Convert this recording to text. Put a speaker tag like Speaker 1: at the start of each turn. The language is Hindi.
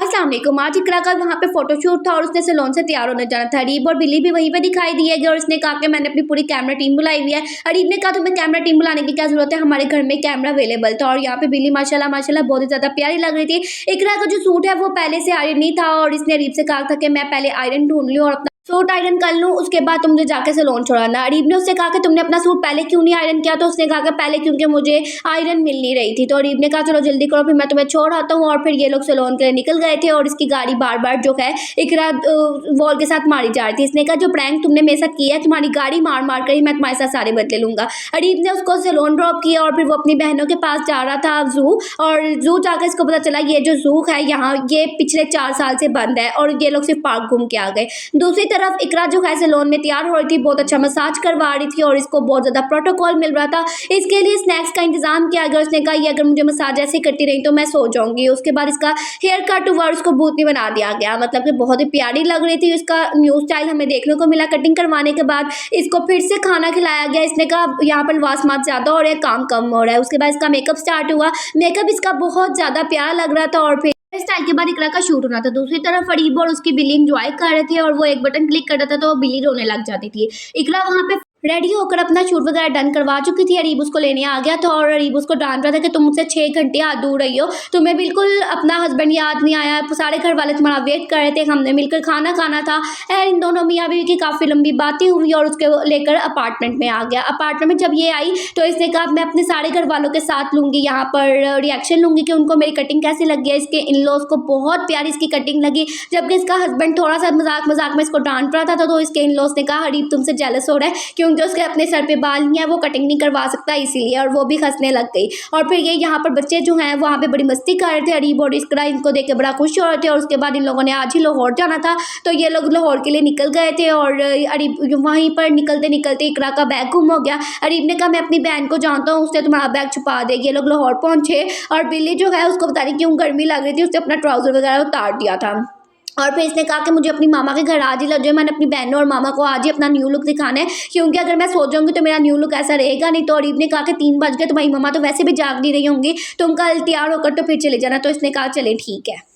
Speaker 1: अस्सलाम वालेकुम। आज इकरा का वहाँ पे फोटोशूट था और उसने सैलून से तैयार होने जाना था। अरीब और बिल्ली भी वहीं पे दिखाई दिए गए और उसने कहा कि मैंने अपनी पूरी कैमरा टीम बुलाई हुई है। अरीब ने कहा तुम्हें कैमरा टीम बुलाने की क्या जरूरत है, हमारे घर में कैमरा अवेलेबल था। और यहाँ पे बिल्ली माशाल्लाह माशाल्लाह बहुत ही ज्यादा प्यारी लग रही थी। इकरा का जो सूट है वो पहले से आयरन नहीं था और इसने अरीब से कहा था कि मैं पहले आयरन ढूंढ लूँ और अपना सूट आयरन कर लूँ, उसके बाद तुम मुझे जाके सैलून छोड़ाना। अरीब ने उससे कहा कि तुमने अपना सूट पहले क्यों नहीं आयरन किया, तो उसने कहा कि पहले क्योंकि मुझे आयरन मिल नहीं रही थी। तो अरीब ने कहा चलो जल्दी करो फिर मैं तुम्हें छोड़ आता हूँ। और फिर ये लोग सैलून के लिए निकल गए थे और इसकी गाड़ी बार बार जो है इकरा वॉल के साथ मारी जा रही थी। इसने कहा जो प्रैंक तुमने मेरे साथ किया है, तुम्हारी गाड़ी मार मार कर ही मैं तुम्हारे साथ सारे बदले लूंगा। अरीब ने उसको सैलून ड्रॉप किया और फिर वो अपनी बहनों के पास जा रहा था जू, और जू जाकर इसको पता चला ये जो जू है यहाँ ये पिछले 4 साल से बंद है और ये लोग सिर्फ पार्क घूम के आ गए। दूसरी तरफ इकरा जो है सैलून में तैयार हो रही थी, बहुत अच्छा मसाज करवा रही थी और इसको बहुत ज़्यादा प्रोटोकॉल मिल रहा था। इसके लिए स्नैक्स का इंतजाम किया गया। उसने कहा ये अगर मुझे मसाज ऐसे करती रही तो मैं सो जाऊंगी। उसके बाद इसका हेयर कट हुआ और उसको भूतनी बना दिया गया, मतलब कि बहुत ही प्यारी लग रही थी। इसका न्यू स्टाइल हमें देखने को मिला। कटिंग करवाने के बाद इसको फिर से खाना खिलाया गया। इसने कहा यहाँ पर वास मात ज़्यादा हो रहा है, काम कम हो रहा है। उसके बाद इसका मेकअप स्टार्ट हुआ। मेकअप इसका बहुत ज़्यादा प्यारा लग रहा था और फिर स्टाइल के बाद इकरा का शूट होना था। दूसरी तरफ अरीब और उसकी बिल्ली एंजॉय कर रहे थे और वो एक बटन क्लिक करता था तो बिल्ली रोने लग जाती थी। इकरा वहाँ पे रेडी होकर अपना शूट वगैरह डन करवा चुकी थी। अरीब उसको लेने आ गया था और अरीब उसको डांट रहा था कि तुम मुझसे 6 घंटे हाथ दूर रही हो, तुम्हें बिल्कुल अपना हस्बैंड याद नहीं आया, सारे घर वाले तुम्हारा वेट कर रहे थे, हमने मिलकर खाना खाना था। और इन दोनों मियाँ बीवी की काफ़ी लंबी बातें हुई और उसके लेकर अपार्टमेंट में आ गया। अपार्टमेंट में जब ये आई तो इसने कहा मैं अपने सारे घर वालों के साथ लूँगी, यहाँ पर रिएक्शन लूँगी कि उनको मेरी कटिंग कैसी लगी है। इसके इन लॉज को बहुत प्यारी इसकी कटिंग लगी, जबकि इसका हस्बैंड थोड़ा सा मजाक मजाक में इसको डांट रहा था। तो इसके इन लॉज ने कहा अरीब तुमसे जेलस हो रहा है क्योंकि उसके अपने सर पे बाल नहीं है, वो कटिंग नहीं करवा सकता इसीलिए, और वो भी हंसने लग गई। और फिर ये यहाँ पर बच्चे जो हैं वहाँ पे बड़ी मस्ती कर रहे थे। अरीब और इकरा इनको देख के बड़ा खुश हो रहे थे। और उसके बाद इन लोगों ने आज ही लाहौर जाना था तो ये लोग लाहौर के लिए निकल गए थे और अरीब वहीं पर निकलते निकलते इकरा का बैग गुम हो गया। अरीब ने कहा मैं अपनी बहन को जानता हूँ, उसने तुम्हारा बैग छुपा दे। ये लोग लाहौर पहुंचे और बिल्ली जो है उसको पता नहीं क्यों गर्मी लग रही थी, उसने अपना ट्राउजर वगैरह उतार दिया था। और फिर इसने कहा कि मुझे अपनी मामा के घर आज ही लग जाए, मैंने अपनी बहनों और मामा को आज ही अपना न्यू लुक दिखाना है क्योंकि अगर मैं सो जाऊंगी तो मेरा न्यू लुक ऐसा रहेगा नहीं। तो अरीब ने कहा कि 3 बज गए, तुम्हारी मामा तो वैसे भी जाग नहीं रही होंगी, तुम कल तैयार होकर तो फिर चले जाना। तो इसने कहा चले ठीक है।